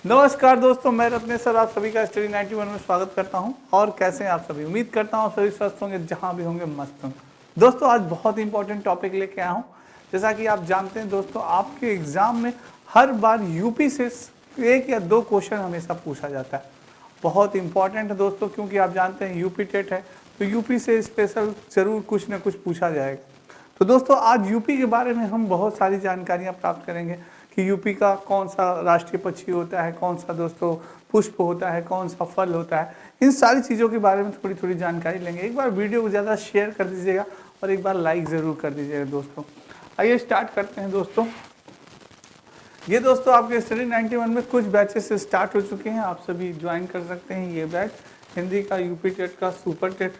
नमस्कार दोस्तों, मैं रत्नेश सर आप सभी का स्टडी 91 में स्वागत करता हूं। और कैसे हैं आप सभी? उम्मीद करता हूं आप सभी स्वस्थ होंगे, जहां भी होंगे मस्त होंगे। दोस्तों आज बहुत इंपॉर्टेंट टॉपिक लेके आया हूं। जैसा कि आप जानते हैं दोस्तों, आपके एग्जाम में हर बार यूपी से 1 या 2 क्वेश्चन हमेशा पूछा जाता है। बहुत इंपॉर्टेंट है दोस्तों, क्योंकि आप जानते हैं यूपी टेट है, तो यूपी से स्पेशल जरूर कुछ न कुछ पूछा जाएगा। तो दोस्तों आज यूपी के बारे में हम बहुत सारी जानकारियाँ प्राप्त करेंगे कि यूपी का कौन सा राष्ट्रीय पक्षी होता है, कौन सा दोस्तों पुष्प होता है, कौन सा फल होता है। इन सारी चीज़ों के बारे में थोड़ी थोड़ी जानकारी लेंगे। एक बार वीडियो को ज़्यादा शेयर कर दीजिएगा और एक बार लाइक ज़रूर कर दीजिएगा दोस्तों। आइए स्टार्ट करते हैं दोस्तों। ये दोस्तों आपके स्टडी 91 में कुछ बैचेस स्टार्ट हो चुके हैं, आप सभी ज्वाइन कर सकते हैं ये बैच। हिंदी का, यूपी टेट का, सुपर टेट,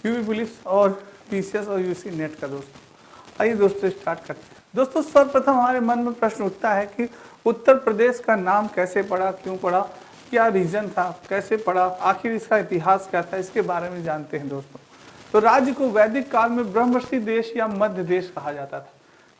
यूपी पुलिस और पीसीएस और यूसी नेट का दोस्तों। आइए दोस्तों स्टार्ट करते हैं। दोस्तों सर्वप्रथम हमारे मन में प्रश्न उठता है कि उत्तर प्रदेश का नाम कैसे पड़ा, क्यों पड़ा, क्या रीजन था, कैसे पड़ा, आखिर इसका इतिहास क्या था, इसके बारे में जानते हैं दोस्तों। तो राज्य को वैदिक काल में ब्रह्मर्षि देश या मध्य देश कहा जाता था।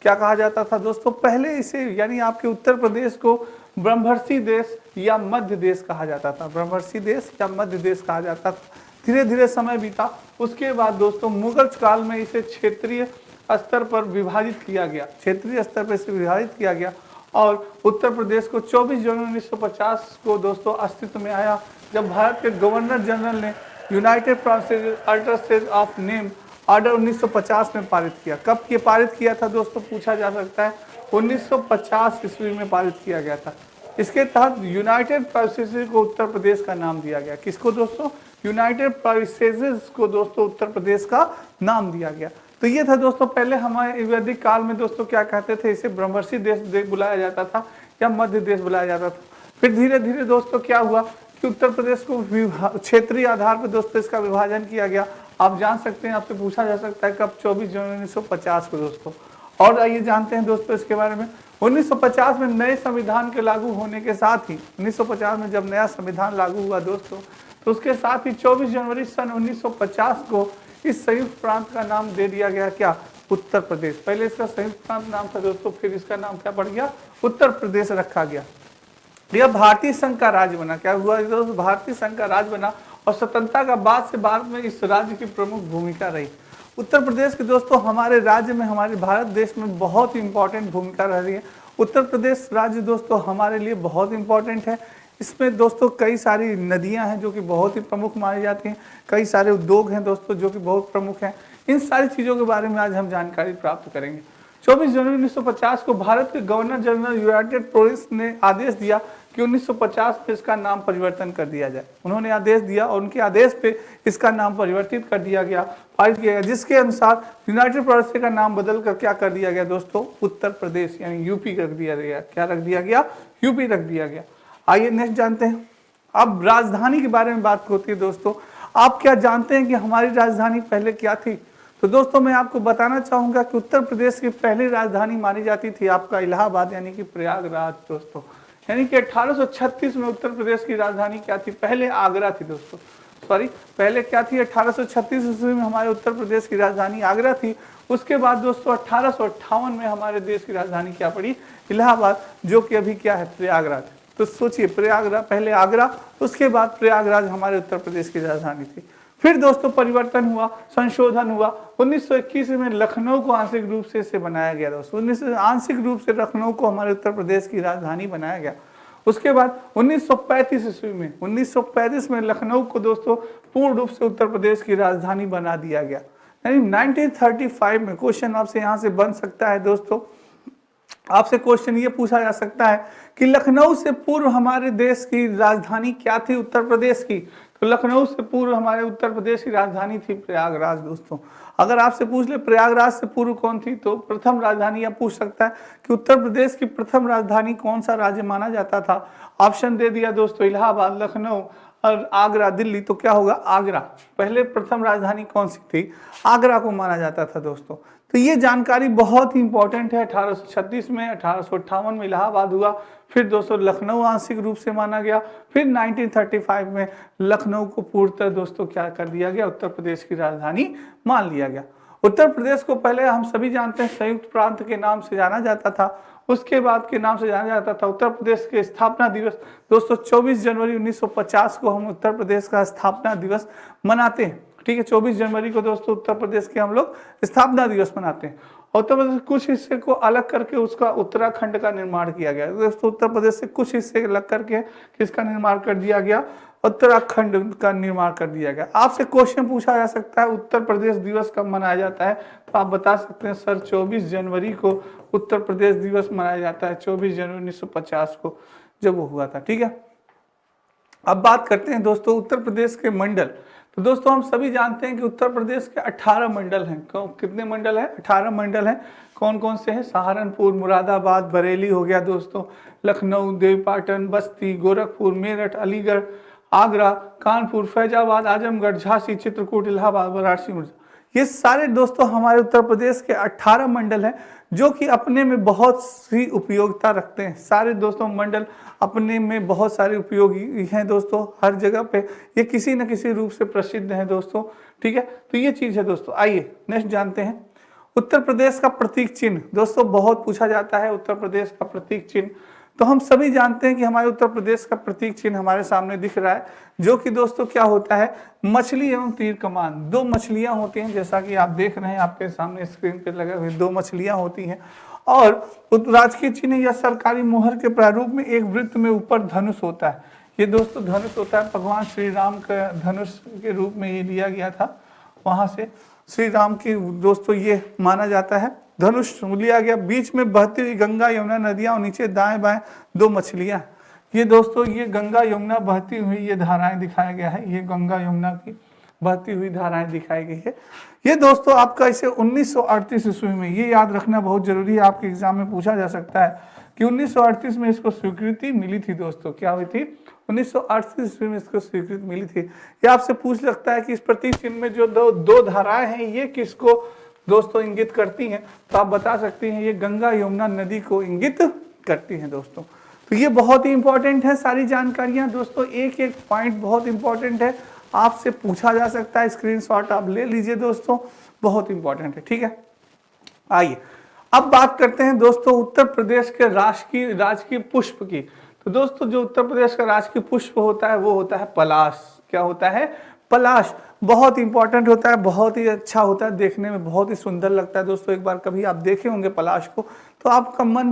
क्या कहा जाता था दोस्तों? पहले इसे यानी आपके उत्तर प्रदेश को ब्रह्मर्षि देश या मध्य देश कहा जाता था। ब्रह्मर्षि देश या मध्य देश कहा जाता था। धीरे धीरे समय बीता, उसके बाद दोस्तों मुगल काल में इसे क्षेत्रीय स्तर पर विभाजित किया गया, क्षेत्रीय स्तर पर इसे विभाजित किया गया और उत्तर प्रदेश को 24 जनवरी 1950 को दोस्तों अस्तित्व में आया, जब भारत के गवर्नर जनरल ने United Provinces alteration of name order 1950 में पारित किया। कब ये पारित किया था दोस्तों, पूछा जा सकता है। 1950 ईस्वी में पारित किया गया था। इसके तहत यूनाइटेड प्रोविंसेस को उत्तर प्रदेश का नाम दिया गया। किसको दोस्तों? यूनाइटेड प्रोविंसेस को दोस्तों उत्तर प्रदेश का नाम दिया गया। तो ये था दोस्तों पहले हमारे वैदिक काल में दोस्तों क्या कहते थे, इसे ब्रह्मर्षि देश बुलाया जाता था या मध्य देश बुलाया जाता था। फिर धीरे धीरे दोस्तों क्या हुआ कि उत्तर प्रदेश को क्षेत्रीय आधार पर दोस्तों इसका विभाजन किया गया। आप जान सकते हैं, आपसे पूछा जा सकता है कब? 24 जनवरी 1950 को दोस्तों। और आइए जानते हैं दोस्तों इसके बारे में। 1950 में नए संविधान के लागू होने के साथ ही 1950 में जब नया संविधान लागू हुआ दोस्तों, तो उसके साथ ही 24 जनवरी सन 1950 को इस संयुक्त प्रांत का नाम दे दिया गया क्या? उत्तर प्रदेश। पहले इसका संयुक्त प्रांत नाम था दोस्तों, फिर इसका नाम क्या पड़ गया? उत्तर प्रदेश रखा गया। यह भारतीय संघ का राज्य बना। क्या हुआ दोस्तों? भारतीय संघ का राज्य बना और स्वतंत्रता का बाद से भारत में इस राज्य की प्रमुख भूमिका रही। उत्तर प्रदेश के दोस्तों हमारे राज्य में, हमारे भारत देश में बहुत इंपॉर्टेंट भूमिका रह रही है। उत्तर प्रदेश राज्य दोस्तों हमारे लिए बहुत इंपॉर्टेंट है। इसमें दोस्तों कई सारी नदियां हैं जो कि बहुत ही प्रमुख मानी जाती हैं, कई सारे उद्योग हैं दोस्तों जो कि बहुत प्रमुख हैं। इन सारी चीज़ों के बारे में आज हम जानकारी प्राप्त करेंगे। 24 जनवरी 1950 को भारत के गवर्नर जनरल यूनाइटेड प्रोविंस ने आदेश दिया कि 1950 में इसका नाम परिवर्तन कर दिया जाए। उन्होंने आदेश दिया और उनके आदेश पे इसका नाम परिवर्तित कर दिया गया, पारित किया गया, जिसके अनुसार यूनाइटेड प्रोविंस का नाम बदल कर क्या कर दिया गया दोस्तों? उत्तर प्रदेश यानी यूपी रख दिया गया। क्या रख दिया गया? यूपी रख दिया गया। आइए नेक्स्ट जानते हैं। अब राजधानी के बारे में बात होती है दोस्तों। आप क्या जानते हैं कि हमारी राजधानी पहले क्या थी? तो दोस्तों मैं आपको बताना चाहूंगा कि उत्तर प्रदेश की पहली राजधानी मानी जाती थी आपका इलाहाबाद यानी कि प्रयागराज दोस्तों। यानी कि 1836 में उत्तर प्रदेश की राजधानी क्या थी? पहले आगरा थी दोस्तों। सॉरी, पहले क्या थी? 1836 ईस्वी में हमारे उत्तर प्रदेश की राजधानी आगरा थी। उसके बाद दोस्तों 1858 में हमारे देश की राजधानी क्या पड़ी? इलाहाबाद, जो कि अभी क्या है? प्रयागराज। तो सोचिए, प्रयागराज पहले आगरा, उसके बाद प्रयागराज हमारे उत्तर प्रदेश की राजधानी थी। फिर दोस्तों परिवर्तन हुआ, संशोधन हुआ। 1921 में लखनऊ को आंशिक रूप से इसे बनाया गया दोस्तों। आंशिक रूप से लखनऊ को हमारे उत्तर प्रदेश की राजधानी बनाया गया। उसके बाद 1935 ईस्वी में 1935 में लखनऊ को दोस्तों पूर्ण रूप से उत्तर प्रदेश की राजधानी बना दिया गया। यानी 1935 में क्वेश्चन आपसे यहाँ से बन सकता है दोस्तों। आपसे क्वेश्चन ये पूछा जा सकता है कि लखनऊ से पूर्व हमारे देश की राजधानी क्या थी उत्तर प्रदेश की? तो लखनऊ से पूर्व हमारे उत्तर प्रदेश की राजधानी थी प्रयागराज दोस्तों। अगर आपसे पूछ ले प्रयागराज से पूर्व कौन थी, तो प्रथम राजधानी यह पूछ सकता है कि उत्तर प्रदेश की प्रथम राजधानी कौन सा राज्य माना जाता था? ऑप्शन दे दिया दोस्तों, इलाहाबाद, लखनऊ और आगरा, दिल्ली। तो क्या होगा? आगरा। पहले प्रथम राजधानी कौन सी थी? आगरा को माना जाता था दोस्तों। तो ये जानकारी बहुत ही इंपॉर्टेंट है। 1836 में, 1858 में इलाहाबाद हुआ, फिर दोस्तों लखनऊ आंशिक रूप से माना गया, फिर 1935 में लखनऊ को पूर्णतः दोस्तों क्या कर दिया गया? उत्तर प्रदेश की राजधानी मान लिया गया। उत्तर प्रदेश को पहले हम सभी जानते हैं संयुक्त प्रांत के नाम से जाना जाता था। उसके बाद के नाम से जाना जाता था। उत्तर प्रदेश के स्थापना दिवस दोस्तों 24 जनवरी 1950 को हम उत्तर प्रदेश का स्थापना दिवस मनाते हैं। ठीक है, 24 जनवरी को दोस्तों उत्तर प्रदेश के हम लोग स्थापना दिवस मनाते हैं। उत्तर प्रदेश कुछ हिस्से को अलग करके उसका उत्तराखंड का निर्माण किया गया। दोस्तों उत्तर प्रदेश से कुछ हिस्से अलग करके किसका निर्माण कर दिया गया, उत्तराखंड का निर्माण कर दिया गया। आपसे क्वेश्चन पूछा जा सकता है उत्तर प्रदेश दिवस कब मनाया जाता है, तो आप बता सकते हैं सर 24 जनवरी को उत्तर प्रदेश दिवस मनाया जाता है, 24 जनवरी 1950 को जब वो हुआ था। ठीक है, अब बात करते हैं दोस्तों उत्तर प्रदेश के मंडल। तो दोस्तों हम सभी जानते हैं कि उत्तर प्रदेश के 18 मंडल हैं। कितने मंडल हैं? 18 मंडल हैं। कौन कौन से हैं? सहारनपुर, मुरादाबाद, बरेली हो गया दोस्तों, लखनऊ, देवपाटन, बस्ती, गोरखपुर, मेरठ, अलीगढ़, आगरा, कानपुर, फैजाबाद, आजमगढ़, झांसी, चित्रकूट, इलाहाबाद, वाराणसी, मिर्जा। ये सारे दोस्तों हमारे उत्तर प्रदेश के 18 मंडल हैं जो कि अपने में बहुत सी उपयोगिता रखते हैं। सारे दोस्तों मंडल अपने में बहुत सारे उपयोगी हैं दोस्तों, हर जगह पे ये किसी न किसी रूप से प्रसिद्ध हैं दोस्तों। ठीक है, तो ये चीज़ है दोस्तों। आइए नेक्स्ट जानते हैं उत्तर प्रदेश का प्रतीक चिन्ह। दोस्तों बहुत पूछा जाता है उत्तर प्रदेश का प्रतीक चिन्ह। तो हम सभी जानते हैं कि हमारे उत्तर प्रदेश का प्रतीक चिन्ह हमारे सामने दिख रहा है, जो कि दोस्तों क्या होता है, मछली एवं तीर कमान। दो मछलियां होती हैं, जैसा कि आप देख रहे हैं आपके सामने स्क्रीन पे लगे हुए दो मछलियां होती हैं। और राजकीय चिन्ह या सरकारी मोहर के प्रारूप में एक वृत्त में ऊपर धनुष होता है। ये दोस्तों धनुष होता है, भगवान श्री राम का धनुष के रूप में ये लिया गया था। वहां से श्री राम की दोस्तों ये माना जाता है, धनुष लिया गया। बीच में बहती हुई गंगा यमुना नदियां और नीचे दाएं बाएं दो मछलियां। ये दोस्तों ये गंगा यमुना बहती हुई ये धाराएं दिखाया गया है, ये गंगा यमुना की बहती हुई धाराएं दिखाई गई है। ये दोस्तों आपका इसे 1938 ईस्वी में, ये याद रखना बहुत जरूरी है, आपके एग्जाम में पूछा जा सकता है कि 1938 में इसको स्वीकृति मिली थी दोस्तों। क्या हुई थी? 1938 ईस्वी में इसको स्वीकृति मिली थी। ये आपसे पूछ सकता है कि इस प्रतीक चिन्ह में जो दो धाराएं हैं ये किसको दोस्तों इंगित करती हैं, तो आप बता सकते हैं ये गंगा यमुना नदी को इंगित करती हैं दोस्तों। तो ये बहुत ही इंपॉर्टेंट है सारी जानकारियां दोस्तों, एक एक पॉइंट बहुत इंपॉर्टेंट है, आपसे पूछा जा सकता है, स्क्रीनशॉट आप ले लीजिए दोस्तों, बहुत इंपॉर्टेंट है। ठीक है, आइए अब बात करते हैं दोस्तों उत्तर प्रदेश के राजकीय पुष्प की। तो दोस्तों जो उत्तर प्रदेश का राजकीय पुष्प होता है वो होता है पलाश। क्या होता है? पलाश। बहुत इंपॉर्टेंट होता है, बहुत ही अच्छा होता है, देखने में बहुत ही सुंदर लगता है दोस्तों। एक बार कभी आप देखे होंगे पलाश को तो आपका मन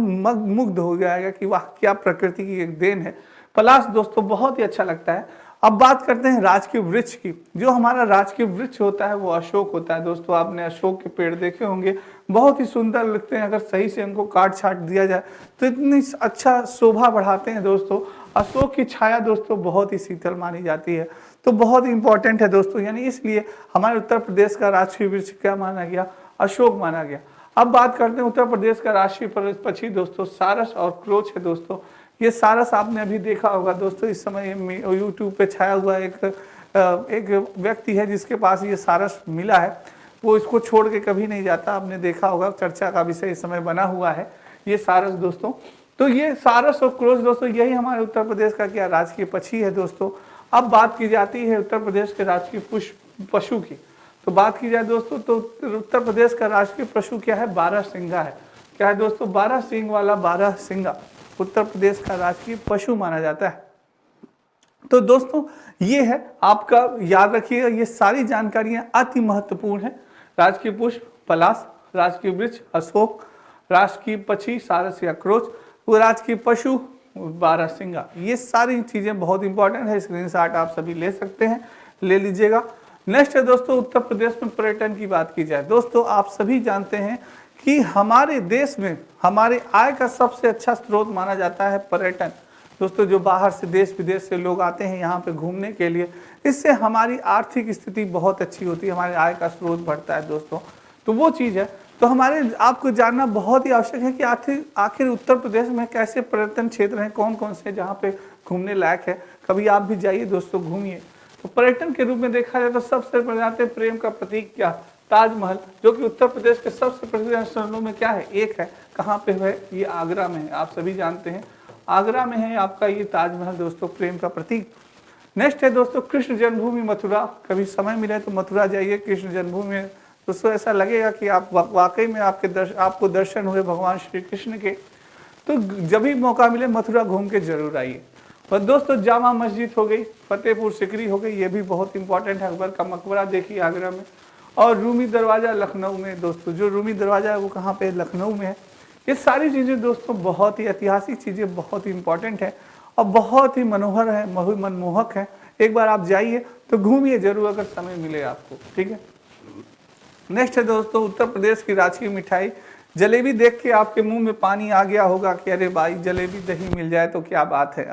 मुग्ध हो जाएगा कि वाह क्या प्रकृति की एक देन है। पलाश दोस्तों बहुत ही अच्छा लगता है। अब बात करते हैं राजकीय वृक्ष की। जो हमारा राजकीय वृक्ष होता है वो अशोक होता है दोस्तों। आपने अशोक के पेड़ देखे होंगे, बहुत ही सुंदर लगते हैं, अगर सही से उनको काट छाट दिया जाए तो इतनी अच्छा शोभा बढ़ाते हैं दोस्तों। अशोक की छाया दोस्तों बहुत ही शीतल मानी जाती है, तो बहुत ही इंपॉर्टेंट है दोस्तों। यानी इसलिए हमारे उत्तर प्रदेश का राष्ट्रीय वृक्ष क्या माना गया? अशोक माना गया। अब बात करते हैं उत्तर प्रदेश का राष्ट्रीय पक्षी दोस्तों सारस और क्रोच है दोस्तों। ये सारस आपने अभी देखा होगा दोस्तों, इस समय यूट्यूब पे छाया हुआ एक व्यक्ति है जिसके पास ये सारस मिला है, वो इसको छोड़ के कभी नहीं जाता। आपने देखा होगा, चर्चा का विषय इस समय बना हुआ है ये सारस दोस्तों। तो ये सारस और क्रोच दोस्तों यही हमारे उत्तर प्रदेश का क्या राजकीय पक्षी है दोस्तों। अब बात की जाती है उत्तर प्रदेश के राजकीय पशु की। तो बात की जाए दोस्तों तो उत्तर प्रदेश का राष्ट्रीय पशु क्या है? बारहसिंगा है। क्या है दोस्तों? 12 सींग वाला बारहसिंगा उत्तर प्रदेश का राजकीय पशु माना जाता है। तो दोस्तों ये है आपका, याद रखिएगा ये सारी जानकारियां अति महत्वपूर्ण है। राजकीय पुष्प पलाश, राजकीय वृक्ष अशोक, राजकीय पक्षी सारस या क्रोच, राजकीय पशु बारहसिंगा, ये सारी चीजें बहुत इंपॉर्टेंट है। स्क्रीनशॉट आप सभी ले सकते हैं, ले लीजिएगा। नेक्स्ट है दोस्तों उत्तर प्रदेश में पर्यटन की बात की जाए दोस्तों, आप सभी जानते हैं कि हमारे देश में हमारे आय का सबसे अच्छा स्रोत माना जाता है पर्यटन दोस्तों। जो बाहर से देश विदेश से लोग आते हैं यहाँ पे घूमने के लिए, इससे हमारी आर्थिक स्थिति बहुत अच्छी होती है, हमारे आय का स्रोत बढ़ता है दोस्तों। तो वो चीज़ है। तो हमारे आपको जानना बहुत ही आवश्यक है कि आखिर उत्तर प्रदेश में कैसे पर्यटन क्षेत्र हैं, कौन कौन से जहाँ पे घूमने लायक है। कभी आप भी जाइए दोस्तों, घूमिए। तो पर्यटन के रूप में देखा जाए तो सबसे पहले प्रेम का प्रतीक क्या? ताजमहल, जो कि उत्तर प्रदेश के सबसे प्रसिद्ध स्थलों में क्या है? एक है। कहाँ पे है? ये आगरा में है, आप सभी जानते हैं आगरा में है आपका ये ताजमहल दोस्तों, प्रेम का प्रतीक। नेक्स्ट है दोस्तों कृष्ण जन्मभूमि मथुरा। कभी समय मिले तो मथुरा जाइए, कृष्ण जन्मभूमि में दोस्तों ऐसा लगेगा कि आप वाकई में आपको दर्शन हुए भगवान श्री कृष्ण के। तो जब भी मौका मिले मथुरा घूम के जरूर आइए। और दोस्तों जामा मस्जिद हो गई, फतेहपुर सिकरी हो गई, ये भी बहुत इंपॉर्टेंट है। अकबर का मकबरा देखिए आगरा में, और रूमी दरवाज़ा लखनऊ में। दोस्तों जो रूमी दरवाज़ा है वो कहाँ पे, लखनऊ में है। ये सारी चीज़ें दोस्तों बहुत ही ऐतिहासिक चीज़ें, बहुत ही इंपॉर्टेंट है और बहुत ही मनोहर है, मनमोहक है। एक बार आप जाइए तो घूमिए जरूर अगर समय मिले आपको, ठीक है। नेक्स्ट है दोस्तों उत्तर प्रदेश की राजकीय मिठाई जलेबी। देख के आपके मुंह में पानी आ गया होगा कि अरे भाई जलेबी दही मिल जाए तो क्या बात है।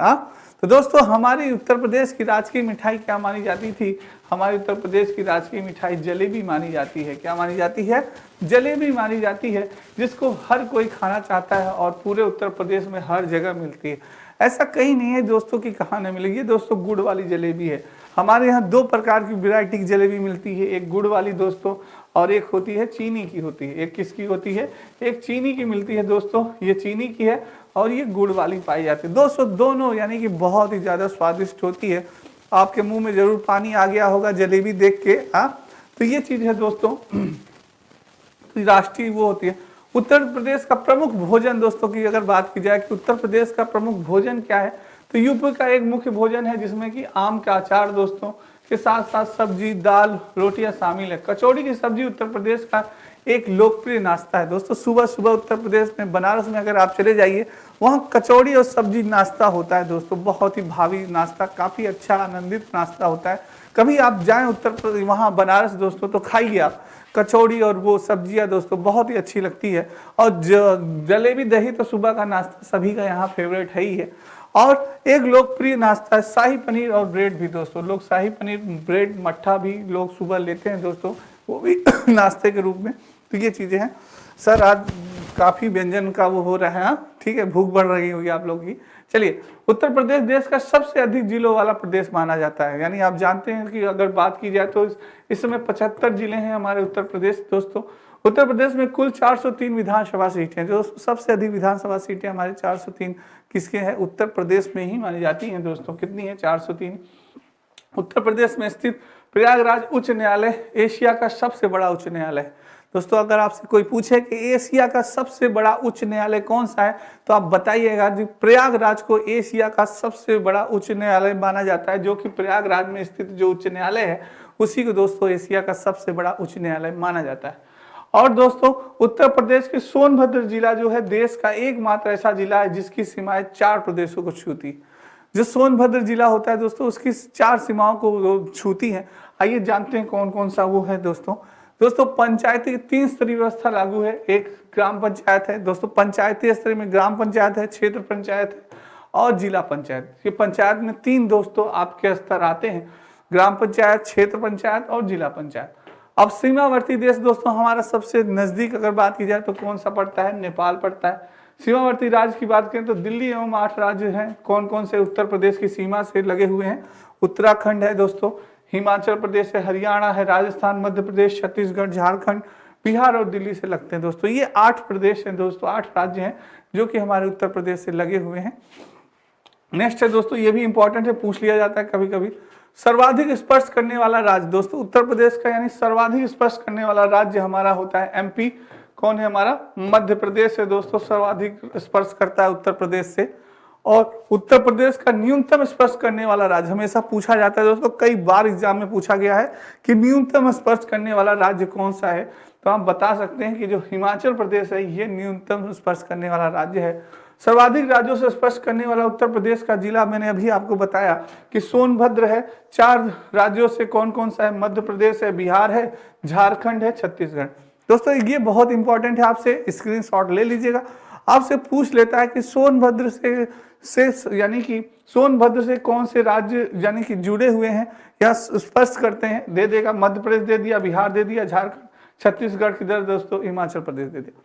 तो दोस्तों हमारी उत्तर प्रदेश की राजकीय मिठाई क्या मानी जाती थी, हमारी उत्तर प्रदेश की राजकीय मिठाई जलेबी मानी जाती है। क्या मानी जाती है, जलेबी मानी जाती है, जिसको हर कोई खाना चाहता है और पूरे उत्तर प्रदेश में हर जगह मिलती है। ऐसा कहीं नहीं है दोस्तों कि कहाँ नहीं मिलेगी। दोस्तों गुड़ वाली जलेबी है, हमारे यहाँ 2 प्रकार की वैरायटी की जलेबी मिलती है, एक गुड़ वाली दोस्तों और एक होती है चीनी की होती है। एक किसकी होती है, एक चीनी की मिलती है दोस्तों, ये चीनी की है और ये गुड़ वाली पाई जाती है। दोस्तों दोनों यानी कि बहुत ही ज़्यादा स्वादिष्ट होती है। आपके मुंह में जरूर पानी आ गया होगा जलेबी देख के। तो ये चीज़ है दोस्तों, राष्ट्रीय वो होती है। उत्तर प्रदेश का प्रमुख भोजन दोस्तों की अगर बात की जाए कि उत्तर प्रदेश का प्रमुख भोजन क्या है, तो यूपी का एक मुख्य भोजन है जिसमें कि आम का अचार दोस्तों के साथ साथ सब्जी दाल रोटियां शामिल है। कचौड़ी की सब्जी उत्तर प्रदेश का एक लोकप्रिय नाश्ता है दोस्तों। सुबह सुबह उत्तर प्रदेश में बनारस में अगर आप चले जाइए, वहाँ कचौड़ी और सब्जी नाश्ता होता है दोस्तों, बहुत ही भावी नाश्ता, काफ़ी अच्छा आनंदित नाश्ता होता है। कभी आप जाएं उत्तर प्रदेश वहाँ बनारस दोस्तों तो खाइए आप कचौड़ी और वो सब्जियां दोस्तों, बहुत ही अच्छी लगती है। और जलेबी दही तो सुबह का नाश्ता सभी का यहाँ फेवरेट है ही है। और एक लोकप्रिय नाश्ता है शाही पनीर और ब्रेड भी दोस्तों। लोग शाही पनीर ब्रेड मट्ठा भी लोग सुबह लेते हैं दोस्तों, वो भी नाश्ते के रूप में। तो ये चीज़ें हैं सर। आज काफ़ी व्यंजन का वो हो रहा है, ठीक है, भूख बढ़ रही होगी आप लोगों की। चलिए, उत्तर प्रदेश देश का सबसे अधिक जिलों वाला प्रदेश माना जाता है। यानी आप जानते हैं कि अगर बात की जाए तो इस समय 75 जिले हैं हमारे उत्तर प्रदेश दोस्तों। उत्तर प्रदेश में कुल 403 विधानसभा सीटें हैं। जो सबसे अधिक विधानसभा सीटें हमारे 403 किसके हैं, उत्तर प्रदेश में ही मानी जाती हैं दोस्तों। कितनी है, 403। उत्तर प्रदेश में स्थित प्रयागराज उच्च न्यायालय एशिया का सबसे बड़ा उच्च न्यायालय है दोस्तों। अगर आपसे कोई पूछे कि एशिया का सबसे बड़ा उच्च न्यायालय कौन सा है, तो आप बताइएगा जी प्रयागराज को एशिया का सबसे बड़ा उच्च न्यायालय माना जाता है। जो कि प्रयागराज में स्थित जो उच्च न्यायालय है उसी को दोस्तों एशिया का सबसे बड़ा उच्च न्यायालय माना जाता है। और दोस्तों उत्तर प्रदेश के सोनभद्र जिला जो है देश का एकमात्र ऐसा जिला है जिसकी सीमाएं 4 प्रदेशों को छूती। जो सोनभद्र जिला होता है दोस्तों उसकी 4 सीमाओं को छूती है। आइए जानते हैं कौन कौन सा वो है दोस्तों। दोस्तों पंचायती 3 स्तरीय व्यवस्था लागू है। एक ग्राम पंचायत है दोस्तों, पंचायती स्तर में ग्राम पंचायत है, क्षेत्र पंचायत है और जिला पंचायत। ये पंचायत में 3 दोस्तों आपके स्तर आते हैं, ग्राम पंचायत, क्षेत्र पंचायत और जिला पंचायत। अब सीमावर्ती देश दोस्तों हमारा सबसे नजदीक अगर बात की जाए तो कौन सा पड़ता है, नेपाल पड़ता है। सीमावर्ती राज्य की बात करें तो दिल्ली एवं 8 राज्य हैं। कौन कौन से उत्तर प्रदेश की सीमा से लगे हुए हैं, उत्तराखंड है दोस्तों, हिमाचल प्रदेश है, हरियाणा है, राजस्थान, मध्य प्रदेश, छत्तीसगढ़, झारखंड, बिहार और दिल्ली से लगते हैं दोस्तों। ये 8 प्रदेश हैं दोस्तों, 8 राज्य हैं जो कि हमारे उत्तर प्रदेश से लगे हुए हैं। नेक्स्ट है दोस्तों, ये भी इंपॉर्टेंट है, पूछ लिया जाता है कभी कभी, सर्वाधिक स्पर्श करने वाला राज्य दोस्तों उत्तर प्रदेश का, यानी सर्वाधिक स्पर्श करने वाला राज्य हमारा होता है एमपी। कौन है हमारा, मध्य प्रदेश है दोस्तों, सर्वाधिक स्पर्श करता है उत्तर प्रदेश से। और उत्तर प्रदेश का न्यूनतम स्पर्श करने वाला राज्य हमेशा पूछा जाता है दोस्तों, कई बार एग्जाम में पूछा गया है कि न्यूनतम स्पर्श करने वाला राज्य कौन सा है, तो आप बता सकते हैं कि जो हिमाचल प्रदेश है ये न्यूनतम स्पर्श करने वाला राज्य है। सर्वाधिक राज्यों से स्पर्श करने वाला उत्तर प्रदेश का जिला मैंने अभी आपको बताया कि सोनभद्र है। 4 राज्यों से कौन कौन सा है, मध्य प्रदेश है, बिहार है, झारखंड है, छत्तीसगढ़। दोस्तों ये बहुत इंपॉर्टेंट है, आपसे स्क्रीनशॉट ले लीजिएगा। आपसे पूछ लेता है कि सोनभद्र से यानी कि सोनभद्र से कौन से राज्य यानी कि जुड़े हुए हैं या स्पर्श करते हैं, दे देगा। मध्य प्रदेश दे दिया, बिहार दे दिया, झारखंड, छत्तीसगढ़ किधर दोस्तों, हिमाचल प्रदेश दे दिया।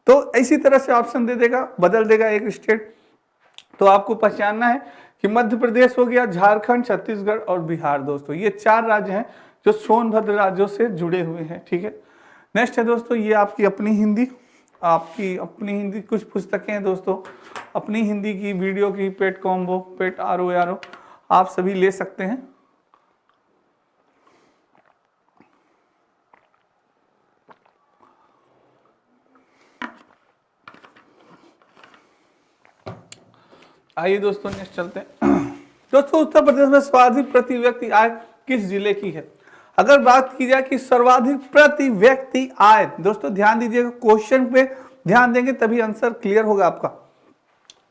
तो इसी तरह से ऑप्शन दे देगा, बदल देगा एक स्टेट। तो आपको पहचानना है कि मध्य प्रदेश हो गया, झारखंड, छत्तीसगढ़ और बिहार दोस्तों, ये 4 राज्य हैं जो सोनभद्र राज्यों से जुड़े हुए हैं, ठीक है। नेक्स्ट है दोस्तों, ये आपकी अपनी हिंदी, आपकी अपनी हिंदी कुछ पुस्तकें हैं दोस्तों, अपनी हिंदी की वीडियो की, पेट कॉम्बो, पेट RO आप सभी ले सकते हैं। आइए दोस्तों नेक्स्ट चलते हैं। दोस्तों उत्तर प्रदेश में सर्वाधिक प्रति व्यक्ति आय किस जिले की है? अगर बात की जाए कि सर्वाधिक प्रति व्यक्ति आय, दोस्तों ध्यान दीजिएगा, क्वेश्चन पे ध्यान देंगे तभी आंसर क्लियर होगा आपका।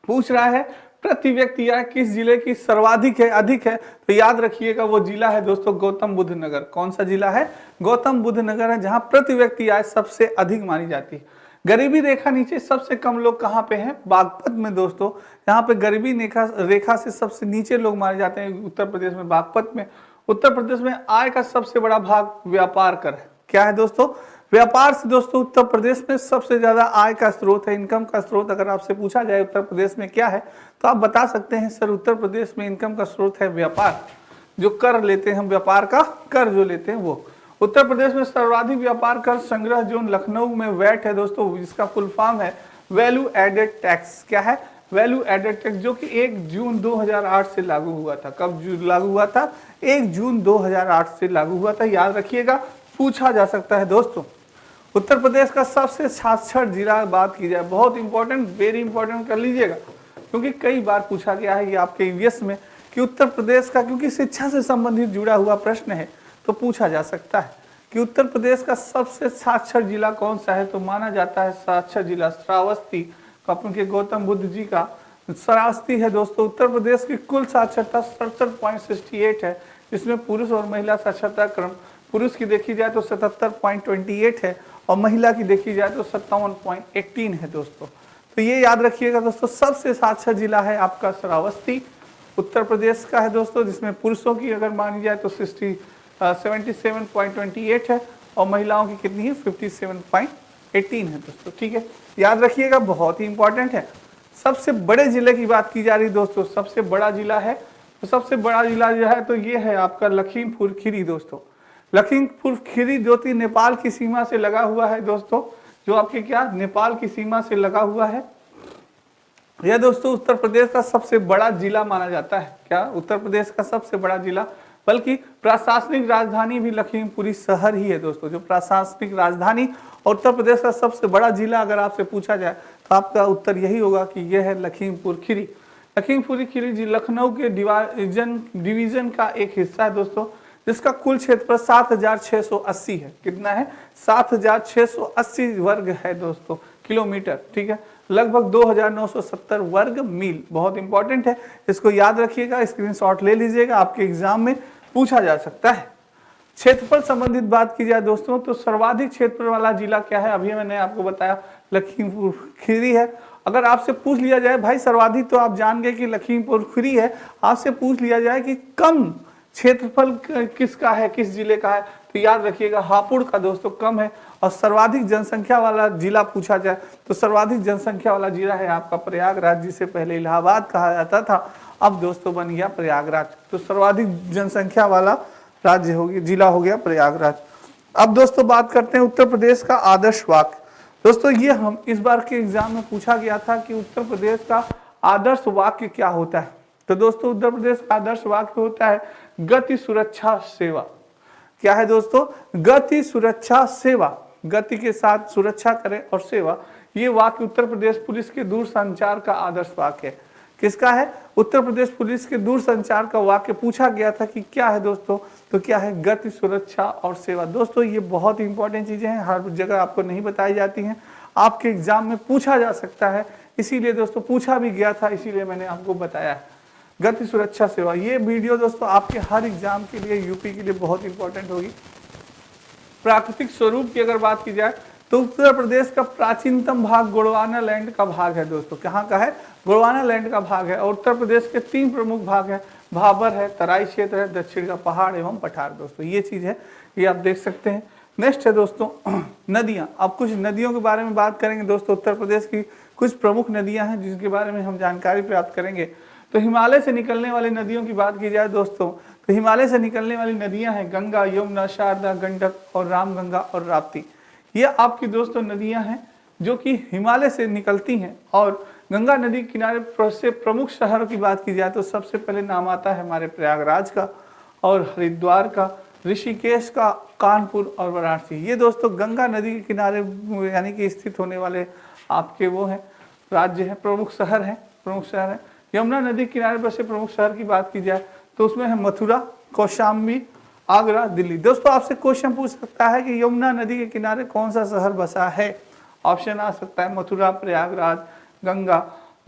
पूछ रहा है प्रति व्यक्ति आय किस जिले की सर्वाधिक है, अधिक है, तो याद रखिएगा वो जिला है दोस्तों गौतम बुद्ध नगर। कौन सा जिला है? गौतम बुद्ध नगर है, जहां प्रति व्यक्ति आय सबसे अधिक मानी जाती है। गरीबी रेखा नीचे सबसे कम लोग कहाँ पे हैं? बागपत में दोस्तों। यहाँ पे गरीबी रेखा से सबसे नीचे लोग माने जाते हैं उत्तर प्रदेश में, बागपत में। उत्तर प्रदेश में आय का सबसे बड़ा भाग व्यापार कर है। क्या है दोस्तों? व्यापार से दोस्तों उत्तर प्रदेश में सबसे ज्यादा आय का स्रोत है, इनकम का स्रोत। अगर आपसे पूछा जाए उत्तर प्रदेश में क्या है, तो आप बता सकते हैं सर उत्तर प्रदेश में इनकम का स्रोत है व्यापार। जो कर लेते हैं हम, व्यापार का कर जो लेते हैं वो। उत्तर प्रदेश में सर्वाधिक व्यापार कर संग्रह जोन लखनऊ में वैट है दोस्तों, जिसका फुल फॉर्म है वैल्यू एडेड टैक्स। क्या है? वैल्यू एडेड टैक्स, जो कि 1 जून 2008 से लागू हुआ था। कब लागू हुआ था? 1 जून 2008 से लागू हुआ था। याद रखिएगा, पूछा जा सकता है दोस्तों। उत्तर प्रदेश का सबसे साक्षर जिला बात की जाए, बहुत इंपॉर्टेंट, वेरी इंपॉर्टेंट कर लीजिएगा, क्योंकि कई बार पूछा गया है ये आपके ईवीएस में कि उत्तर प्रदेश का, क्योंकि शिक्षा से संबंधित जुड़ा हुआ प्रश्न है तो पूछा जा सकता है कि उत्तर प्रदेश का सबसे साक्षर जिला कौन सा है, तो माना जाता है साक्षर जिला श्रावस्ती, के गौतम बुद्ध जी का श्रावस्ती है दोस्तों। उत्तर प्रदेश की कुल साक्षरता 67.68 है, जिसमें पुरुष और महिला साक्षरता क्रम, पुरुष की देखी जाए तो 77.28 है और महिला की देखी जाए तो 57.18 है दोस्तों। तो ये याद रखिएगा दोस्तों, सबसे साक्षर जिला है आपका श्रावस्ती उत्तर प्रदेश का है दोस्तों, जिसमें पुरुषों की अगर मानी जाए तो 77.28 है और महिलाओं की कितनी है? 57.18 है दोस्तों। ठीक है, याद रखिएगा, बहुत ही इंपॉर्टेंट है। सबसे बड़े जिले की बात की जा रही दोस्तों, सबसे बड़ा जिला है, तो सबसे बड़ा जिला जो है तो ये है आपका लखीमपुर खीरी दोस्तों। लखीमपुर खीरी जो कि नेपाल की सीमा से लगा हुआ है दोस्तों, जो आपके क्या नेपाल की सीमा से लगा हुआ है। यह दोस्तों उत्तर प्रदेश का सबसे बड़ा जिला माना जाता है। क्या? उत्तर प्रदेश का सबसे बड़ा जिला, बल्कि प्रशासनिक राजधानी भी लखीमपुरी शहर ही है दोस्तों। जो प्रशासनिक राजधानी और उत्तर प्रदेश का सबसे बड़ा जिला अगर आपसे पूछा जाए तो आपका उत्तर यही होगा कि यह है लखीमपुर खीरी। लखीमपुर खीरी लखनऊ के डिवीजन का एक हिस्सा है दोस्तों, जिसका कुल क्षेत्रफल 7680 है। कितना है? 7680 वर्ग है दोस्तों किलोमीटर। ठीक है, लगभग 2970 वर्ग मील। बहुत इंपॉर्टेंट है, इसको याद रखिएगा, स्क्रीनशॉट ले लीजिएगा, आपके एग्जाम में पूछा जा सकता है। क्षेत्रफल संबंधित बात की जाए दोस्तों, तो सर्वाधिक क्षेत्रफल वाला जिला क्या है? अभी मैंने आपको बताया लखीमपुर खीरी है। अगर आपसे पूछ लिया जाए भाई सर्वाधिक, तो आप जान गए कि लखीमपुर खीरी है। आपसे पूछ लिया जाए कि कम क्षेत्रफल किसका है, किस जिले का है, तो याद रखिएगा हापुड़ का दोस्तों कम है। और सर्वाधिक जनसंख्या वाला जिला पूछा जाए तो सर्वाधिक जनसंख्या वाला जिला है आपका प्रयागराज, जिसे पहले इलाहाबाद कहा जाता था, अब दोस्तों बन गया प्रयागराज। तो सर्वाधिक जनसंख्या वाला राज्य हो गया, जिला हो गया प्रयागराज। अब दोस्तों बात करते हैं उत्तर प्रदेश का आदर्श वाक्य। दोस्तों ये हम इस बार के एग्जाम में पूछा गया था कि उत्तर प्रदेश का आदर्श वाक्य क्या होता है। तो दोस्तों उत्तर प्रदेश का आदर्श वाक्य होता है गति सुरक्षा सेवा। क्या है दोस्तों? गति सुरक्षा सेवा। गति के साथ सुरक्षा करें और सेवा, ये वाक्य उत्तर प्रदेश पुलिस के दूरसंचार का आदर्श वाक्य है। किसका है? उत्तर प्रदेश पुलिस के दूरसंचार का वाक्य पूछा गया था कि क्या है दोस्तों, तो क्या है? गति सुरक्षा और सेवा। दोस्तों ये बहुत इंपॉर्टेंट चीजें हैं, हर जगह आपको नहीं बताई जाती हैं, आपके एग्जाम में पूछा जा सकता है, इसीलिए दोस्तों पूछा भी गया था, इसीलिए मैंने आपको बताया है। गति सुरक्षा सेवा, ये वीडियो दोस्तों आपके हर एग्जाम के लिए, यूपी के लिए बहुत इंपॉर्टेंट होगी। प्राकृतिक स्वरूप की अगर बात की जाए तो उत्तर प्रदेश का प्राचीनतम भाग गोंडवाना लैंड का भाग है दोस्तों। कहाँ का है? गोंडवाना लैंड का भाग है। और उत्तर प्रदेश के 3 प्रमुख भाग है, भाबर है, तराई क्षेत्र है, दक्षिण का पहाड़ एवं पठार। दोस्तों ये चीज है, ये आप देख सकते हैं। नेक्स्ट है दोस्तों नदियां। अब कुछ नदियों के बारे में बात करेंगे दोस्तों। उत्तर प्रदेश की कुछ प्रमुख नदियां हैं जिसके बारे में हम जानकारी प्राप्त करेंगे। तो हिमालय से निकलने वाली नदियों की बात की जाए दोस्तों, तो हिमालय से निकलने वाली नदियां हैं गंगा, यमुना, शारदा, गंडक और रामगंगा और राप्ती। ये आपकी दोस्तों नदियां हैं जो कि हिमालय से निकलती हैं। और गंगा नदी किनारे से प्रमुख शहरों की बात की जाए तो सबसे पहले नाम आता है हमारे प्रयागराज का और हरिद्वार का, ऋषिकेश का, कानपुर और वाराणसी। ये दोस्तों गंगा नदी के किनारे यानी कि स्थित होने वाले आपके वो हैं राज्य हैं, प्रमुख शहर हैं। यमुना नदी के किनारे बसे प्रमुख शहर की बात की जाए तो उसमें है मथुरा, कौशाम्बी, आगरा, दिल्ली। दोस्तों आपसे क्वेश्चन पूछ सकता है कि यमुना नदी के किनारे कौन सा शहर बसा है। ऑप्शन आ सकता है मथुरा, प्रयागराज, गंगा,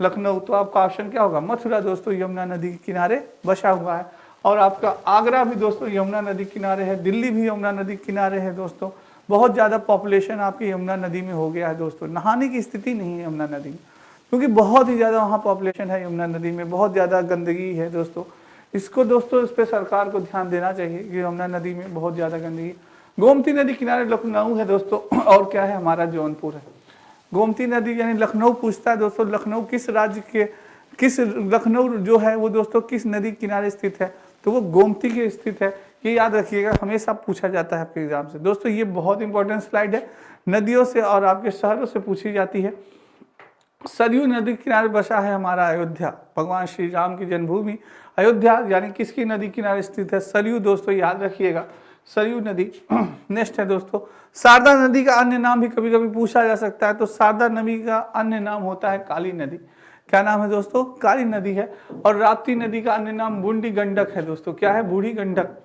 लखनऊ। तो आपका ऑप्शन क्या होगा? मथुरा दोस्तों यमुना नदी के किनारे बसा हुआ है। और आपका आगरा भी दोस्तों यमुना नदी किनारे है, दिल्ली भी यमुना नदी किनारे है दोस्तों। बहुत ज़्यादा पॉपुलेशन आपकी यमुना नदी में हो गया है दोस्तों। नहाने की स्थिति नहीं है यमुना नदी में, क्योंकि बहुत ही ज़्यादा वहाँ पॉपुलेशन है यमुना नदी में, बहुत ज़्यादा गंदगी है दोस्तों। इसको दोस्तों इस पर सरकार को ध्यान देना चाहिए कि यमुना नदी में बहुत ज़्यादा गंदगी। गोमती नदी किनारे लखनऊ है दोस्तों, और क्या है? हमारा जौनपुर है। गोमती नदी यानी लखनऊ पूछता है दोस्तों, लखनऊ किस राज्य के, किस लखनऊ जो है वो दोस्तों किस नदी किनारे स्थित है? तो वो गोमती के स्थित है। ये याद रखिएगा, हमेशा पूछा जाता है आपके एग्जाम से दोस्तों। ये बहुत इंपॉर्टेंट स्लाइड है, नदियों से और आपके शहरों से पूछी जाती है। सरयू नदी के किनारे बसा है हमारा अयोध्या, भगवान श्री राम की जन्मभूमि अयोध्या यानी किसकी नदी किनारे स्थित है? सरयू दोस्तों, याद रखिएगा सरयू नदी। नेक्स्ट है दोस्तों, शारदा नदी का अन्य नाम भी कभी कभी पूछा जा सकता है। तो शारदा नदी का अन्य नाम होता है काली नदी। क्या नाम है दोस्तों? काली नदी है। और राप्ती नदी का अन्य नाम बूढ़ी गंडक है दोस्तों। क्या है? बूढ़ी गंडक।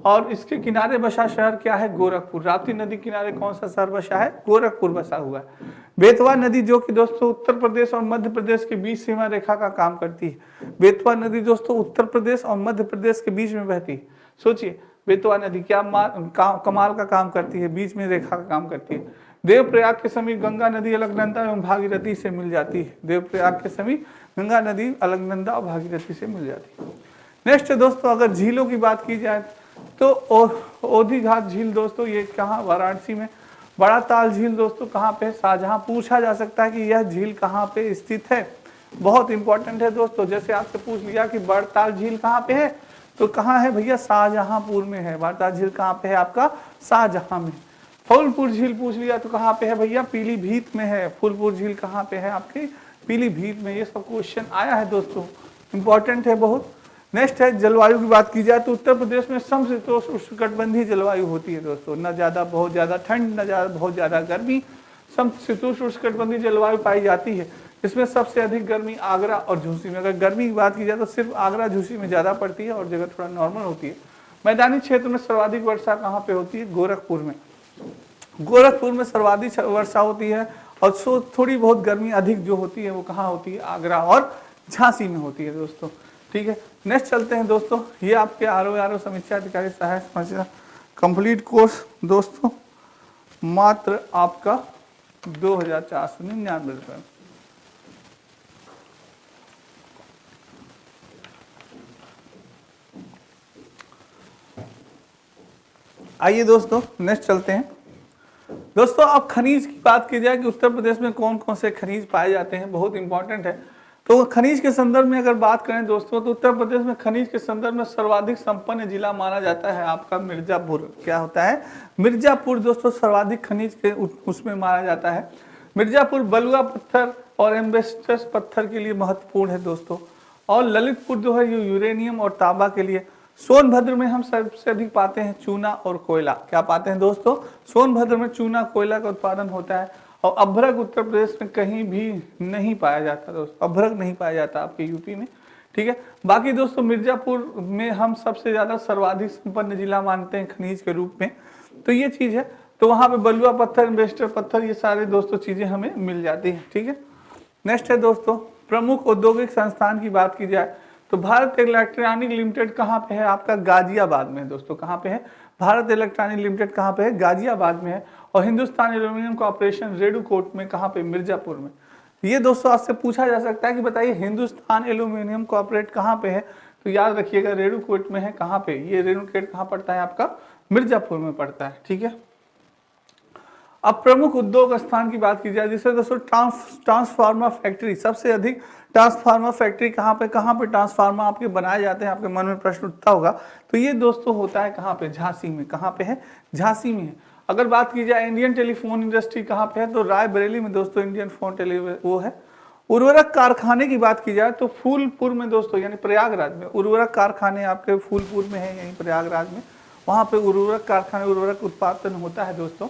और इसके किनारे बसा शहर क्या है? गोरखपुर। राप्ती नदी किनारे कौन सा शहर बसा है? गोरखपुर बसा हुआ है। बेतवा नदी जो कि दोस्तों उत्तर प्रदेश और मध्य प्रदेश के बीच सीमा रेखा का काम करती है। बेतवा नदी दोस्तों उत्तर प्रदेश और मध्य प्रदेश के बीच में बहती है। सोचिए बेतवा नदी क्या कमाल का काम करती है, बीच में रेखा का काम करती है। देवप्रयाग के समीप गंगा नदी अलकनंदा एवं भागीरथी से मिल जाती है। देवप्रयाग के समीप गंगा नदी अलकनंदा और भागीरथी से मिल जाती है। नेक्स्ट दोस्तों, अगर झीलों की बात की जाए तो ओधी घाट झील दोस्तों ये कहाँ? वाराणसी में। बड़ा ताल झील दोस्तों कहाँ पे? शाहजहां। पूछा जा सकता है कि यह झील कहाँ पे स्थित है? बहुत इंपॉर्टेंट है दोस्तों। जैसे आपसे पूछ लिया कि बड़ताल झील कहाँ पे है, तो कहाँ है भैया? शाहजहांपुर में है। बड़ताल झील कहाँ पे है आपका? शाहजहां में। फूलपुर झील पूछ लिया तो कहाँ पे है भैया? पीलीभीत में है। फूलपुर झील कहाँ पे है आपकी? पीलीभीत में। ये सब क्वेश्चन आया है दोस्तों, इंपॉर्टेंट है बहुत। नेक्स्ट है जलवायु की बात की जाए तो उत्तर प्रदेश में समशीतोष्ण उष्णकटिबंधीय जलवायु होती है दोस्तों। न ज्यादा बहुत ज्यादा ठंड, न ज्यादा बहुत ज्यादा गर्मी, समशीतोष्ण उष्णकटिबंधीय जलवायु पाई जाती है। इसमें सबसे अधिक गर्मी आगरा और झूसी में। अगर गर्मी की बात की जाए तो सिर्फ आगरा झूसी में ज्यादा पड़ती है और जगह थोड़ा नॉर्मल होती है। मैदानी क्षेत्र में सर्वाधिक वर्षा कहाँ पे होती है? गोरखपुर में। गोरखपुर में सर्वाधिक वर्षा होती है। और थोड़ी बहुत गर्मी अधिक जो होती है वो कहाँ होती है? आगरा और झांसी में होती है दोस्तों। ठीक है, नेक्स्ट चलते हैं दोस्तों। ये आपके आरओ समीक्षा अधिकारी सहायक समस्या कंप्लीट कोर्स दोस्तों मात्र आपका 2499 रुपये। आइए दोस्तों नेक्स्ट चलते हैं। दोस्तों अब खनिज की बात की जाए कि उत्तर प्रदेश में कौन कौन से खनिज पाए जाते हैं, बहुत इंपॉर्टेंट है। तो खनिज के संदर्भ में अगर बात करें दोस्तों तो उत्तर प्रदेश में खनिज के संदर्भ में सर्वाधिक संपन्न जिला माना जाता है आपका मिर्जापुर। क्या होता है? मिर्जापुर दोस्तों सर्वाधिक खनिज के उसमें माना जाता है। मिर्जापुर बलुआ पत्थर और एम्बेस्टस पत्थर के लिए महत्वपूर्ण है दोस्तों। और ललितपुर जो है ये यूरेनियम और तांबा के लिए। सोनभद्र में हम सबसे अधिक पाते हैं चूना और कोयला। क्या पाते हैं दोस्तों? सोनभद्र में चूना कोयला का उत्पादन होता है। और अभ्रक उत्तर प्रदेश में कहीं भी नहीं पाया जाता दोस्तों, अभ्रक नहीं पाया जाता आपके यूपी में। ठीक है, बाकी दोस्तों मिर्जापुर में हम सबसे ज्यादा सर्वाधिक संपन्न जिला मानते हैं खनिज के रूप में। तो ये चीज है, तो वहां पे बलुआ पत्थर, इन्वेस्टर पत्थर, ये सारे दोस्तों चीजें हमें मिल जाती हैं। ठीक है, नेक्स्ट है दोस्तों प्रमुख औद्योगिक संस्थान की बात की जाए तो भारत इलेक्ट्रॉनिक लिमिटेड कहाँ पे है आपका? गाजियाबाद में दोस्तों। कहाँ पे है? भारत इलेक्ट्रॉनिक लिमिटेड कहाँ पे है? गाजियाबाद में है। और हिंदुस्तान एल्यूमिनियम कॉर्पोरेशन रेडूकोट में। कहाँ पे? मिर्जापुर में। ये दोस्तों आपसे पूछा जा सकता है कि बताइए हिंदुस्तान एल्यूमिनियम कॉर्पोरेट कहाँ पे है? तो याद रखिएगा रेडूकोट में है। कहाँ पे? ये रेडूकोट कहाँ पड़ता है आपका? मिर्जापुर में पड़ता है। ठीक है, अब प्रमुख उद्योग स्थान की बात की जाए जिससे दोस्तों ट्रांसफार्मर फैक्ट्री, सबसे अधिक ट्रांसफार्मर फैक्ट्री कहाँ पे ट्रांसफार्मर आपके बनाए जाते हैं? आपके मन में प्रश्न उठता होगा। तो ये दोस्तों होता है कहाँ पे? झांसी में। कहाँ पे है? झांसी में है। अगर बात की जाए इंडियन टेलीफोन इंडस्ट्री कहाँ पे है? तो रायबरेली में दोस्तों इंडियन फोन वो है। उर्वरक कारखाने की बात की जाए तो फूलपुर में दोस्तों, यानी प्रयागराज में। उर्वरक कारखाने आपके फूलपुर में है, यहीं प्रयागराज में। वहाँ पे उर्वरक कारखाने, उर्वरक उत्पादन होता है दोस्तों।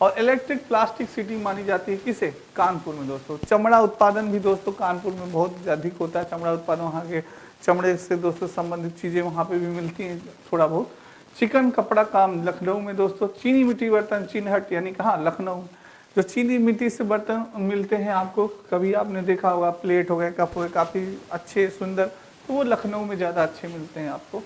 और इलेक्ट्रिक प्लास्टिक सिटी मानी जाती है किसे? कानपुर में दोस्तों। चमड़ा उत्पादन भी दोस्तों कानपुर में बहुत अधिक होता है। चमड़ा उत्पादन, वहाँ के चमड़े से दोस्तों संबंधित चीज़ें वहाँ पे भी मिलती हैं थोड़ा बहुत। चिकन कपड़ा काम लखनऊ में दोस्तों। चीनी मिट्टी बर्तन चिन्हट यानी कहाँ? लखनऊ में। जो चीनी मिट्टी से बर्तन मिलते हैं आपको, कभी आपने देखा होगा, प्लेट हो गए, कप हो गए, काफ़ी अच्छे सुंदर, तो वो लखनऊ में ज़्यादा अच्छे मिलते हैं आपको।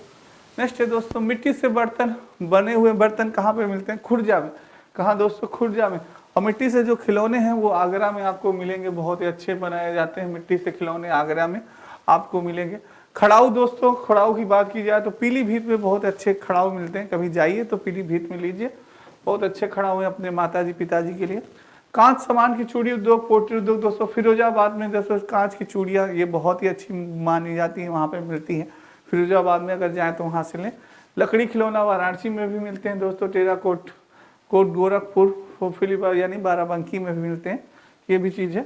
नेक्स्ट है दोस्तों, मिट्टी से बर्तन बने हुए बर्तन कहाँ पे मिलते हैं? खुर्जा में। कहाँ दोस्तों? खुर्जा में। और मिट्टी से जो खिलौने हैं वो आगरा में आपको मिलेंगे, बहुत ही अच्छे बनाए जाते हैं मिट्टी से खिलौने, आगरा में आपको मिलेंगे। खड़ाऊ दोस्तों, खड़ाऊ की बात की जाए तो पीलीभीत में बहुत अच्छे खड़ाऊ मिलते हैं, कभी जाइए तो पीलीभीत में लीजिए, बहुत अच्छे खड़ाऊ हैं अपने माताजी पिताजी के लिए। कांच सामान की चूड़ी उद्योग, पोट्री उद्योग दोस्तों, फिरोजाबाद में दोस्तों कांच की चूड़ियाँ ये बहुत ही अच्छी मानी जाती है, वहाँ पे मिलती हैं। फिरोजाबाद में अगर जाएँ तो वहाँ से लें। लकड़ी खिलौना वाराणसी में भी मिलते हैं दोस्तों। टेराकोट कोट गोरखपुर, फिलिपर यानी बाराबंकी में भी मिलते हैं, ये भी चीज़ है।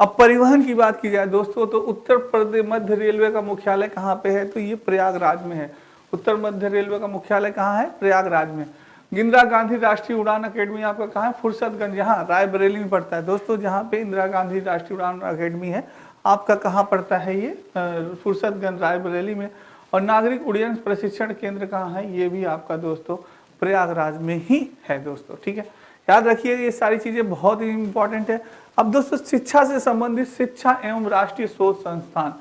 अब परिवहन की बात की जाए दोस्तों तो उत्तर प्रदेश मध्य रेलवे का मुख्यालय कहाँ पे है? तो ये प्रयागराज में है। उत्तर मध्य रेलवे का मुख्यालय कहाँ है? प्रयागराज में। इंदिरा गांधी राष्ट्रीय उड़ान अकेडमी आपका कहाँ है? फुर्सतगंज, यहाँ रायबरेली में पड़ता है दोस्तों। जहाँ पे इंदिरा गांधी राष्ट्रीय उड़ान अकेडमी है आपका कहाँ पड़ता है? ये फुर्सतगंज रायबरेली में। और नागरिक उड्डयन प्रशिक्षण केंद्र कहाँ है? ये भी आपका दोस्तों प्रयागराज में ही है दोस्तों, ठीक है। याद रखिए ये सारी चीजें बहुत ही इंपॉर्टेंट है। अब दोस्तों शिक्षा से संबंधित शिक्षा एवं राष्ट्रीय शोध संस्थान,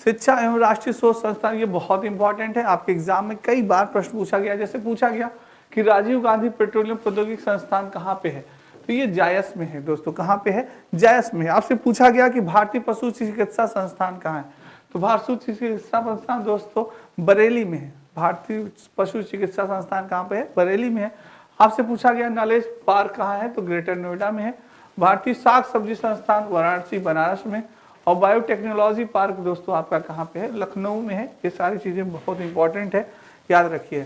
शिक्षा एवं राष्ट्रीय शोध संस्थान ये बहुत इंपॉर्टेंट है। आपके एग्जाम में कई बार प्रश्न पूछा गया, जैसे पूछा गया कि राजीव गांधी पेट्रोलियम प्रौद्योगिकी संस्थान कहाँ पे है? तो ये जायस में है दोस्तों। कहाँ पे है? जायस में है। आपसे पूछा गया कि भारतीय पशु चिकित्सा संस्थान कहाँ है? तो भारतीय चिकित्सा संस्थान दोस्तों बरेली में है। भारतीय पशु चिकित्सा संस्थान कहाँ पे है? बरेली में है। आपसे पूछा गया नॉलेज पार्क कहाँ है? तो ग्रेटर नोएडा में है। भारतीय साग सब्जी संस्थान वाराणसी बनारस में। और बायोटेक्नोलॉजी पार्क दोस्तों आपका कहाँ पे है? लखनऊ में है। ये सारी चीजें बहुत इंपॉर्टेंट है, याद रखिए।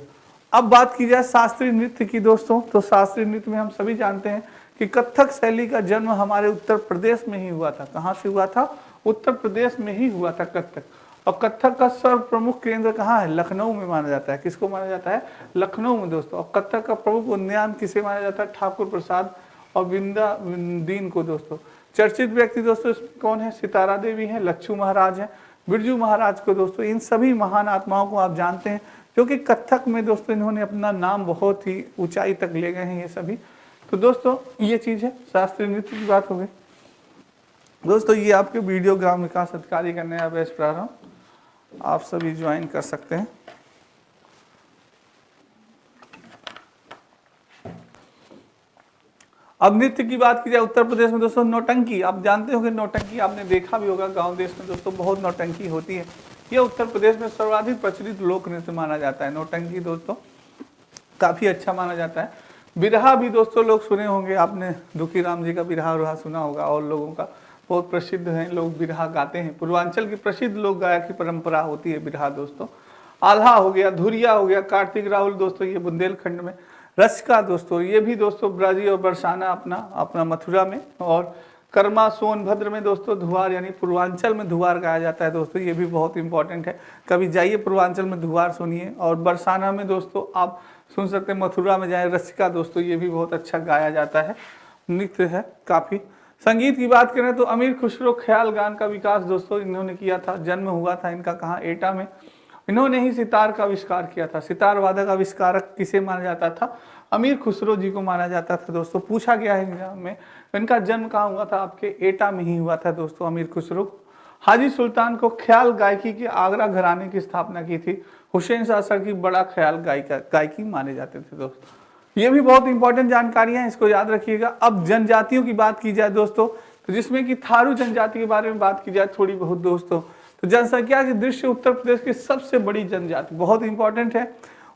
अब बात की जाए शास्त्रीय नृत्य की दोस्तों, तो शास्त्रीय नृत्य में हम सभी जानते हैं कि कथक शैली का जन्म हमारे उत्तर प्रदेश में ही हुआ था। कहाँ से हुआ था? उत्तर प्रदेश में ही हुआ था कथक। और कथक का सर्व प्रमुख केंद्र कहाँ है? लखनऊ में माना जाता है। किसको माना जाता है? लखनऊ में दोस्तों। और कथक का प्रमुख उद्यान किसे माना जाता है? ठाकुर प्रसाद और दीन को दोस्तों। चर्चित व्यक्ति दोस्तों कौन है? सितारा देवी है, लच्छू महाराज है, बिरजू महाराज को दोस्तों। इन सभी महान आत्माओं को आप जानते हैं, क्योंकि कथक में दोस्तों इन्होंने अपना नाम बहुत ही ऊंचाई तक ले गए हैं ये सभी। तो दोस्तों ये चीज है, शास्त्रीय नृत्य की बात हो गई दोस्तों। ये आपके वीडियो ग्राम विकास अधिकारी का नया बैच प्रारंभ, आप सभी ज्वाइन कर सकते हैं। अब नृत्य की बात की जाए उत्तर प्रदेश में दोस्तों, नौटंकी आप जानते होंगे। नौटंकी आपने देखा भी होगा, गांव देश में दोस्तों बहुत नौटंकी होती है। ये उत्तर प्रदेश में सर्वाधिक प्रचलित लोक नृत्य माना जाता है। नौटंकी दोस्तों काफी अच्छा माना जाता है। बिरहा भी दोस्तों लोग सुने होंगे आपने, दुखी राम जी का बिरहा उरहा सुना होगा, और लोगों का बहुत प्रसिद्ध है, लोग बिरहा गाते हैं। पूर्वांचल की प्रसिद्ध लोक गायक की परंपरा होती है बिरहा दोस्तों। आल्हा हो गया, धुरिया हो गया, कार्तिक राहुल दोस्तों ये बुंदेलखंड में। रसिका दोस्तों ये भी दोस्तों ब्राजी और बरसाना अपना मथुरा में। और कर्मा सोनभद्र में दोस्तों धुआर यानी पूर्वांचल में धुआर गाया जाता है दोस्तों। ये भी बहुत इंपॉर्टेंट है, कभी जाइए पूर्वांचल में धुआर सुनिए। और बरसाना में दोस्तों आप सुन सकते हैं, मथुरा में जाए रसिका दोस्तों, ये भी बहुत अच्छा गाया जाता है, नृत्य है काफी। संगीत की बात करें तो अमीर खुसरो ख्याल गान का विकास दोस्तों इन्होंने किया था। जन्म हुआ था इनका कहाँ? एटा में। इन्होंने ही सितार का आविष्कार किया था। सितार वादक आविष्कारक किसे माना जाता था? अमीर खुसरो जी को माना जाता था दोस्तों। पूछा गया है एग्जाम में, इनका जन्म कहाँ हुआ था? आपके एटा में ही हुआ था दोस्तों, अमीर खुसरो। हाजी सुल्तान को ख्याल गायकी के आगरा घराने की स्थापना की थी। हुसैन शाह सर की बड़ा ख्याल गायकी माने जाते थे दोस्तों। ये भी बहुत इंपॉर्टेंट जानकारियां हैं, इसको याद रखिएगा। अब जनजातियों की बात की जाए दोस्तों, तो जिसमें कि थारू जनजाति के बारे में बात की जाए थोड़ी बहुत दोस्तों, तो जनसंख्या की दृष्टि उत्तर प्रदेश की सबसे बड़ी जनजाति बहुत इंपॉर्टेंट है।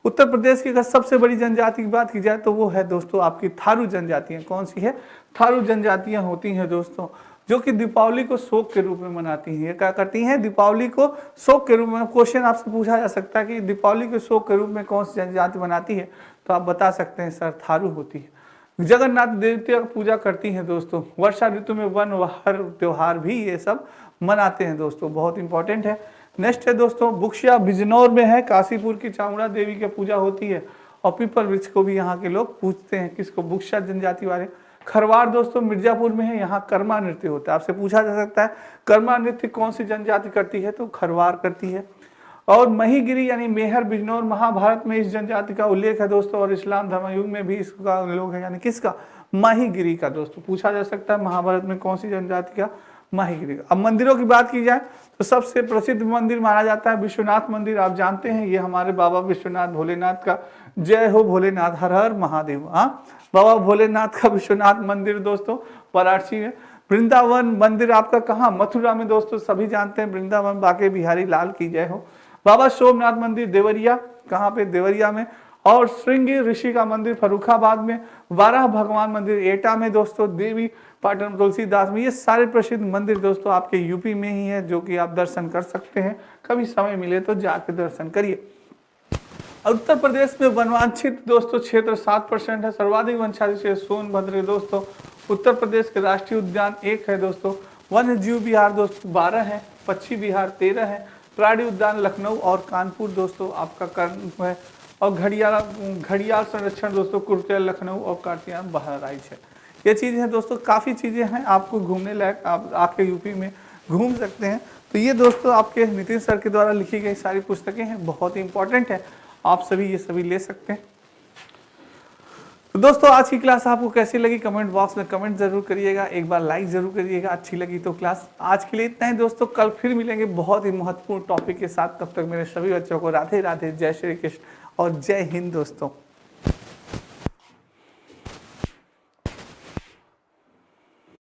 उत्तर प्रदेश की अगर सबसे बड़ी जनजाति की बात की जाए तो वो है दोस्तों आपकी थारू जनजातियां। कौन सी है? थारू जनजातियां होती हैं दोस्तों, जो कि दीपावली को शोक के रूप में मनाती हैं। ये क्या करती हैं? दीपावली को शोक के रूप में। क्वेश्चन आपसे पूछा जा सकता है कि दीपावली के शोक के रूप में कौन सी जनजाति मनाती है, तो आप बता सकते हैं सर थारू होती है। जगन्नाथ देवता की पूजा करती हैं दोस्तों। वर्षा ऋतु में वन वहर त्योहार भी ये सब मनाते हैं दोस्तों, बहुत इंपॉर्टेंट है। नेक्स्ट है दोस्तों बुक्शिया बिजनौर में है, काशीपुर की चामुंडा देवी की पूजा होती है। और पीपल वृक्ष को भी यहाँ के लोग पूजते हैं। किसको? बुक्शा जनजाति वाले। खरवार दोस्तों मिर्जापुर में है, यहाँ कर्मा नृत्य होता है। आपसे पूछा जा सकता है कर्मा नृत्य कौन सी जनजाति करती है, तो खरवार करती है। और महीगिरी यानी मेहर बिजनौर, महाभारत में इस जनजाति का उल्लेख है दोस्तों, और इस्लाम धर्म युग में भी इसका उल्लेख है, यानी किसका? माहीगिरी का। दोस्तों पूछा जा सकता है महाभारत में कौन सी जनजाति का? माहीगिरी का। अब मंदिरों की बात की जाए तो सबसे प्रसिद्ध मंदिर माना जाता है विश्वनाथ मंदिर। आप जानते हैं ये हमारे बाबा विश्वनाथ भोलेनाथ का, जय हो भोलेनाथ, हर हर महादेव। हाँ, बाबा भोलेनाथ का विश्वनाथ मंदिर दोस्तों वाराणसी में। वृंदावन मंदिर आपका कहाँ? मथुरा में दोस्तों, सभी जानते हैं वृंदावन बाके बिहारी लाल की जय हो। बाबा सोमनाथ मंदिर देवरिया, कहाँ पे? देवरिया में। और श्रृंगी ऋषि का मंदिर फर्रुखाबाद में। वाराह भगवान मंदिर एटा में दोस्तों। देवी पाटन तुलसीदास में। ये सारे प्रसिद्ध मंदिर दोस्तों आपके यूपी में ही है, जो कि आप दर्शन कर सकते हैं। कभी समय मिले तो जाके दर्शन करिए। उत्तर प्रदेश में वनवांछित दोस्तों क्षेत्र 7% है। सर्वाधिक वनच्छादित क्षेत्र सोनभद्र दोस्तों। उत्तर प्रदेश के राष्ट्रीय उद्यान 1 है दोस्तों। वन्य जीव विहार दोस्तों 12 है। पक्षी विहार 13 है। प्राणी उद्यान लखनऊ और कानपुर दोस्तों आपका कर्ण है। और घड़ियाल संरक्षण दोस्तों कुर्तिया लखनऊ और काटियान बहराइच है। ये चीज़ें हैं दोस्तों, काफ़ी चीज़ें हैं आपको घूमने लायक, आप आके यूपी में घूम सकते हैं। तो ये दोस्तों आपके नितिन सर के द्वारा लिखी गई सारी पुस्तकें हैं, बहुत ही इंपॉर्टेंट है, आप सभी ये सभी ले सकते हैं। तो दोस्तों आज की क्लास आपको कैसी लगी कमेंट बॉक्स में कमेंट जरूर करिएगा, एक बार लाइक जरूर करिएगा अच्छी लगी तो। क्लास आज के लिए इतना ही दोस्तों, कल फिर मिलेंगे बहुत ही महत्वपूर्ण टॉपिक के साथ। तब तक मेरे सभी बच्चों को राधे राधे, जय श्री कृष्ण और जय हिंद दोस्तों।